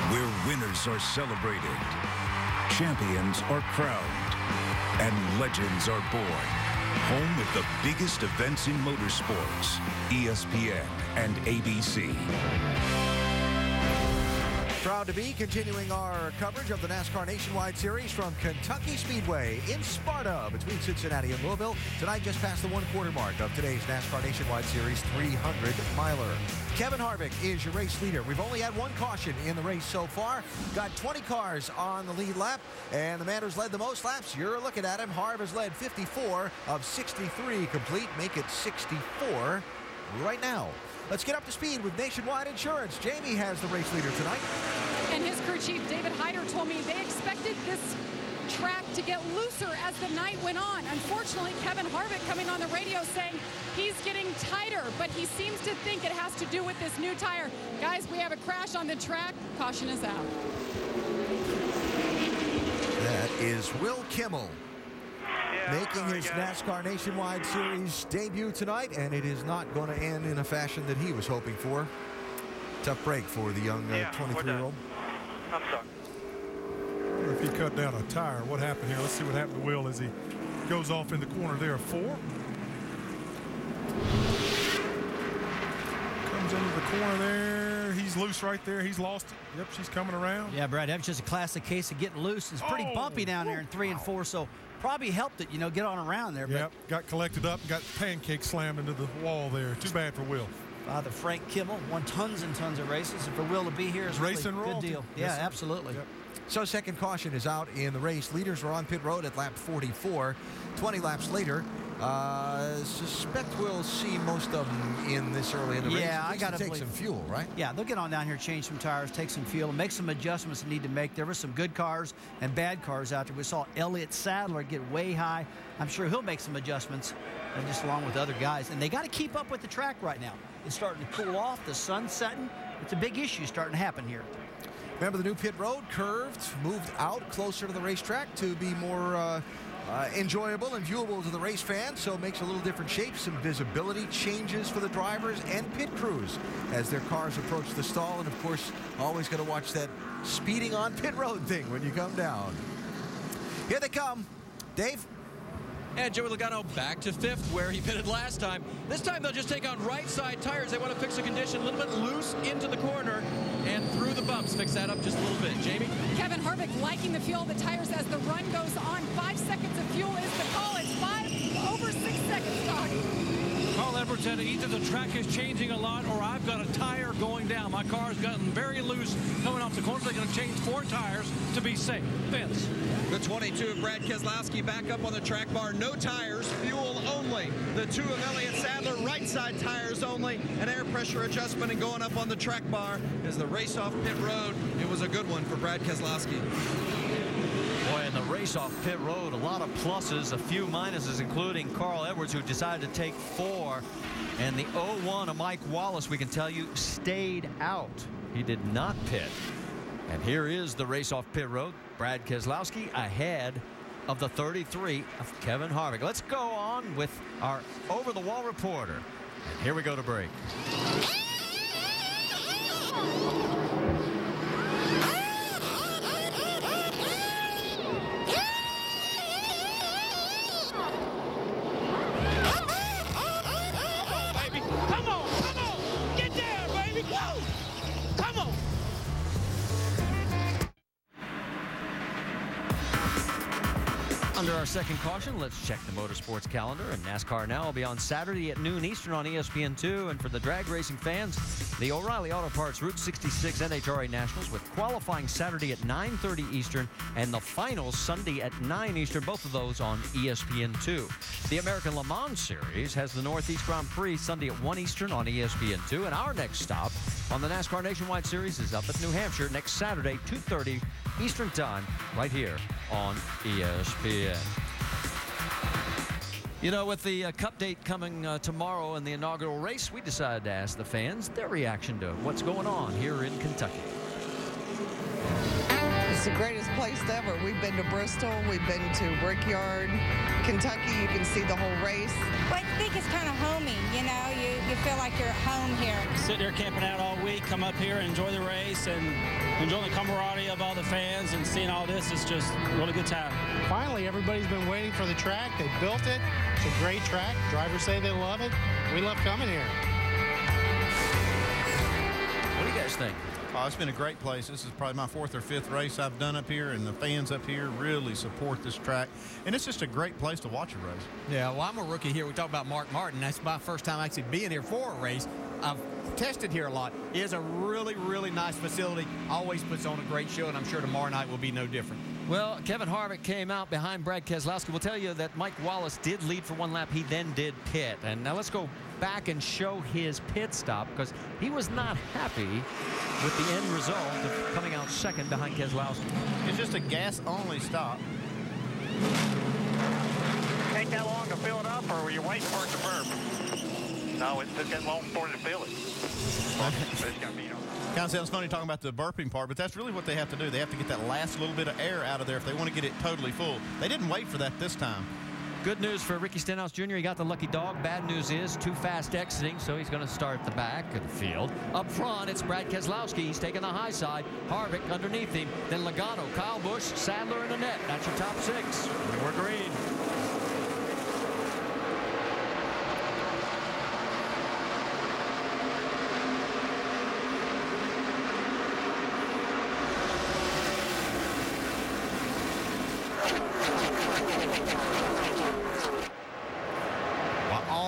where winners are celebrated, champions are crowned, and legends are born. Home of the biggest events in motorsports, ESPN and ABC. Proud to be continuing our coverage of the NASCAR Nationwide Series from Kentucky Speedway in Sparta between Cincinnati and Louisville. Tonight, just past the one-quarter mark of today's NASCAR Nationwide Series 300-miler. Kevin Harvick is your race leader. We've only had one caution in the race so far. Got 20 cars on the lead lap, and the man who's led the most laps, you're looking at him. Harv has led 54 of 63 complete. Make it 64 right now. Let's get up to speed with Nationwide Insurance. Jamie has the race leader tonight. And his crew chief, David Hyder, told me they expected this track to get looser as the night went on. Unfortunately, Kevin Harvick coming on the radio saying he's getting tighter, but he seems to think it has to do with this new tire. Guys, we have a crash on the track. Caution is out. That is Will Kimmel making his NASCAR Nationwide Series debut tonight, and it is not going to end in a fashion that he was hoping for. Tough break for the young 23-year-old. I'm sorry. I wonder if he cut down a tire. What happened here? Let's see what happened to Will as he goes off in the corner there. 4. Comes into the corner there. He's loose right there. He's lost it. Yep, she's coming around. Yeah, Brad, that's just a classic case of getting loose. It's pretty bumpy down there in 3 and 4, so probably helped it, get on around there. Yep, got collected up and got pancake slammed into the wall there. Too bad for Will. Father Frank Kimmel won tons and tons of races, and for Will to be here is really a good deal. Yeah, absolutely. Yep. So second caution is out in the race. Leaders are on pit road at lap 44. 20 laps later, suspect we'll see most of them in this early in the race. Yeah, I got to take some fuel, right? Yeah, they'll get on down here, change some tires, take some fuel, and make some adjustments they need to make. There were some good cars and bad cars out there. We saw Elliott Sadler get way high. I'm sure he'll make some adjustments, just along with other guys. And they got to keep up with the track right now. It's starting to cool off. The sun's setting. It's a big issue starting to happen here. Remember, the new pit road curved, moved out closer to the racetrack to be more enjoyable and viewable to the race fans, so it makes a little different shape. Some visibility changes for the drivers and pit crews as their cars approach the stall. And, of course, always got to watch that speeding on pit road thing when you come down. Here they come. Dave? And Joey Logano back to 5th where he pitted last time. This time they'll just take on right side tires. They want to fix the condition a little bit loose into the corner and through the bumps. Fix that up just a little bit. Jamie? Kevin Harvick liking the feel of the tires as the run goes on. 5 seconds of fuel is the call. It's over 6 seconds, Doc. Carl Edwards said either the track is changing a lot or I've got a tire going down. My car's gotten very loose coming off the corner. They're going to change 4 tires to be safe. Vince. The 22 of Brad Keselowski back up on the track bar. No tires, fuel only. The 2 of Elliott Sadler, right side tires only. An air pressure adjustment and going up on the track bar as the race off pit road. It was a good one for Brad Keselowski. Boy, in the race off pit road, a lot of pluses, a few minuses, including Carl Edwards, who decided to take 4. And the 01 of Mike Wallace, we can tell you, stayed out. He did not pit. And here is the race off pit road. Brad Keselowski ahead of the 33 of Kevin Harvick. Let's go on with our over-the-wall reporter. And here we go to break. Under our second caution, let's check the motorsports calendar. And NASCAR Now will be on Saturday at noon Eastern on ESPN2. And for the drag racing fans, the O'Reilly Auto Parts Route 66 NHRA Nationals with qualifying Saturday at 9:30 Eastern and the finals Sunday at 9 Eastern, both of those on ESPN2. The American Le Mans Series has the Northeast Grand Prix Sunday at 1 Eastern on ESPN2. And our next stop on the NASCAR Nationwide Series is up at New Hampshire next Saturday, 2:30 Eastern Time, right here on ESPN. You know, with the Cup date coming tomorrow and the inaugural race, we decided to ask the fans their reaction to what's going on here in Kentucky. It's the greatest place ever. We've been to Bristol, we've been to Brickyard, Kentucky. You can see the whole race. Well, I think it's kind of homey, you know. You feel like you're at home here. Sit there camping out all week, come up here and enjoy the race and enjoy the camaraderie of all the fans and seeing all this. It's just a really good time. Finally, everybody's been waiting for the track. They built it. It's a great track. Drivers say they love it. We love coming here. What do you guys think? Oh, it's been a great place. This is probably my 4th or 5th race I've done up here, and the fans up here really support this track. And it's just a great place to watch a race. Yeah, well, I'm a rookie here. We talk about Mark Martin. That's my first time actually being here for a race. I've tested here a lot. It is a really, really nice facility. Always puts on a great show, and I'm sure tomorrow night will be no different. Well, Kevin Harvick came out behind Brad Keselowski. We'll tell you that Mike Wallace did lead for one lap. He then did pit. And now let's go back and show his pit stop, because he was not happy with the end result of coming out second behind Keselowski. It's just a gas-only stop. Take that long to fill it up, or were you waiting for it to burp? No, it took that long for it to fill it. Kind of sounds funny talking about the burping part, but that's really what they have to do. They have to get that last little bit of air out of there if they want to get it totally full. They didn't wait for that this time. Good news for Ricky Stenhouse Jr. He got the lucky dog. Bad news is too fast exiting, so he's going to start at the back of the field. Up front, it's Brad Keselowski. He's taking the high side. Harvick underneath him. Then Logano, Kyle Busch, Sadler, and Annett. That's your top 6. We're green.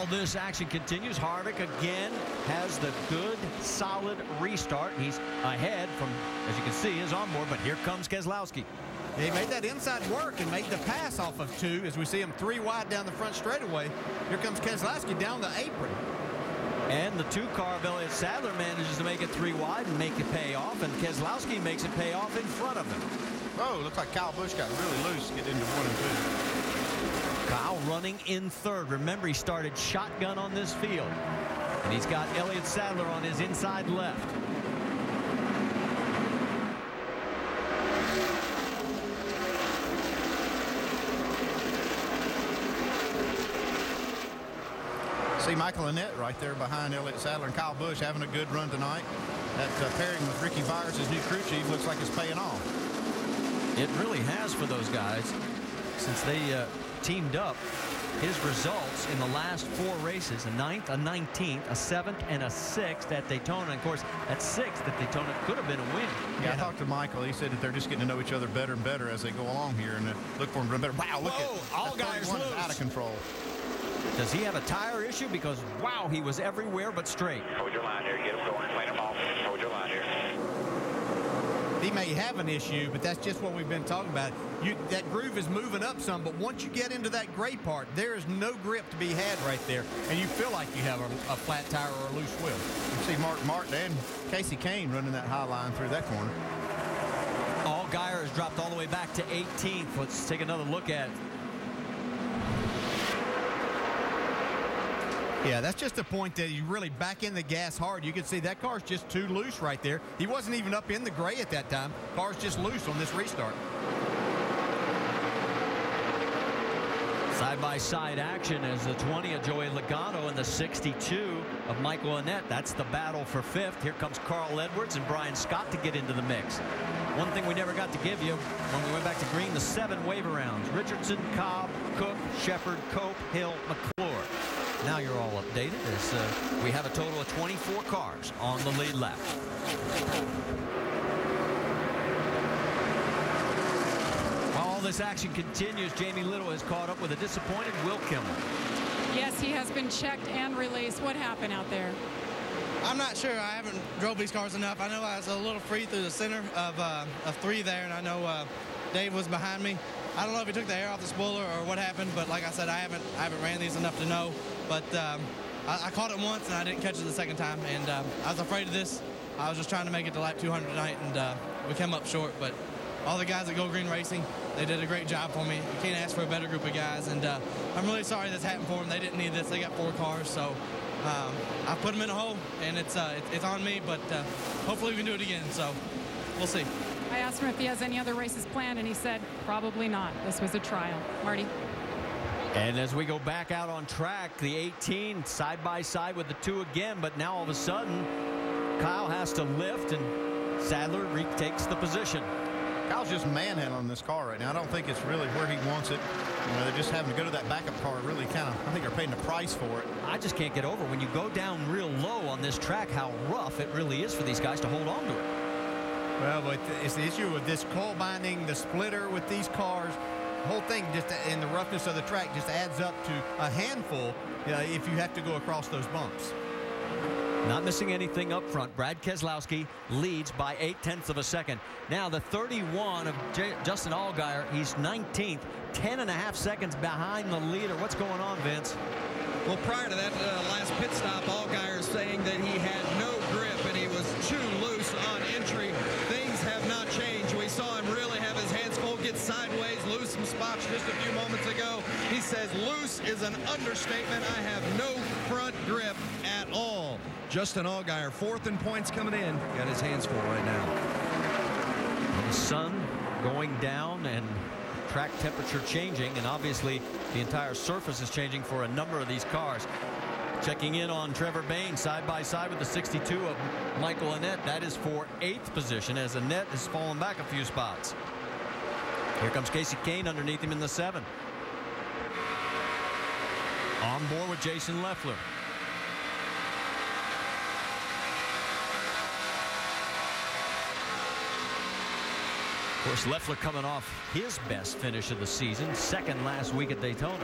This action continues. Harvick again has the good, solid restart. He's ahead from, as you can see, his onboard, but here comes Keselowski. He made that inside work and made the pass off of 2 as we see him 3 wide down the front straightaway. Here comes Keselowski down the apron. And the 2-car of Elliott Sadler manages to make it 3 wide and make it pay off, and Keselowski makes it pay off in front of him. Oh, looks like Kyle Busch got really loose to get into 1 and 2. Kyle running in 3rd. Remember, he started shotgun on this field. And he's got Elliott Sadler on his inside left. See Michael Annett right there behind Elliott Sadler and Kyle Busch having a good run tonight. That pairing with Ricky Byers, his new crew chief, looks like it's paying off. It really has for those guys since they teamed up. His results in the last 4 races, a 9th, a 19th, a 7th, and a 6th at Daytona. And of course, that 6th at Daytona could have been a win. Yeah, I talked to Michael. He said that they're just getting to know each other better and better as they go along here, and look for him to run better. Wow, look at all guys loose. Out of control. Does he have a tire issue? Because, wow, he was everywhere but straight. Hold your line here. Get him going. Clean him off. Hold your line here. He may have an issue, but that's just what we've been talking about. That groove is moving up some, but once you get into that gray part, there is no grip to be had right there, and you feel like you have a flat tire or a loose wheel. You see Mark Martin and Casey Kane running that high line through that corner. Allgaier has dropped all the way back to 18th. Let's take another look at it. Yeah, that's just a point that you really back in the gas hard. You can see that car's just too loose right there. He wasn't even up in the gray at that time. Car's just loose on this restart. Side-by-side action as the 20 of Joey Logano and the 62 of Michael Annett. That's the battle for 5th. Here comes Carl Edwards and Brian Scott to get into the mix. One thing we never got to give you when we went back to green, the 7 waiver rounds. Richardson, Cobb, Cook, Shepard, Cope, Hill, McClure. Now you're all updated as we have a total of 24 cars on the lead lap. While all this action continues, Jamie Little has caught up with a disappointed Will Kimmel. Yes, he has been checked and released. What happened out there? I'm not sure. I haven't drove these cars enough. I know I was a little free through the center of 3 there, and I know Dave was behind me. I don't know if he took the air off the spoiler or what happened, but like I said, I haven't ran these enough to know. But I caught it once, and I didn't catch it the second time, and I was afraid of this. I was just trying to make it to lap 200 tonight, and we came up short. But all the guys at Go Green Racing, they did a great job for me. You can't ask for a better group of guys, and I'm really sorry this happened for them. They didn't need this. They got 4 cars, so I put them in a hole, and it's on me, but hopefully we can do it again, so we'll see. I asked him if he has any other races planned, and he said probably not. This was a trial. Marty. And as we go back out on track, the 18 side by side with the 2 again, but now all of a sudden Kyle has to lift and Sadler retakes the position. Kyle's just manhandling this car right now. I don't think it's really where he wants it. You know, they're just having to go to that backup car. Really kind of, I think they're paying the price for it. I just can't get over when you go down real low on this track how rough it really is for these guys to hold on to it. Well, but it's the issue with this coil binding, the splitter with these cars. The whole thing just in the roughness of the track just adds up to a handful if you have to go across those bumps. Not missing anything up front. Brad Keselowski leads by 0.8 of a second. Now the 31 of Justin Allgaier, he's 19th, 10.5 seconds behind the leader. What's going on, Vince? Well, prior to that last pit stop, Allgaier saying that he had no grip and he was too loose on entry. Things have not changed. We saw him really have his hands full, get sideways, lose some spots just a few moments ago. He says loose is an understatement. I have no front grip at all. Justin Allgaier, 4th in points coming in. Got his hands full right now. And the sun going down and track temperature changing, and obviously the entire surface is changing for a number of these cars. Checking in on Trevor Bayne side by side with the 62 of Michael Annett. That is for 8th position as Annett has fallen back a few spots. Here comes Casey Kane underneath him in the 7. On board with Jason Leffler. Of course, Leffler coming off his best finish of the season, 2nd last week at Daytona.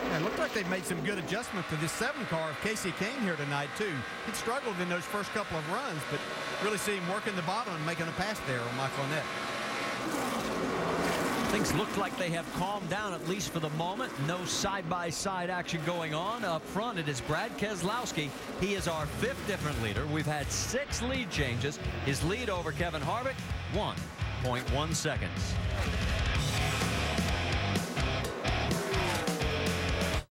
Yeah, it looked like they made some good adjustments to this 7 car of Casey Kane here tonight, too. He'd struggled in those first couple of runs, but really see him working the bottom and making a pass there on Michael Annett. Things look like they have calmed down, at least for the moment. No side-by-side action going on. Up front, it is Brad Keselowski. He is our 5th different leader. We've had 6 lead changes. His lead over Kevin Harvick, 1.1 seconds.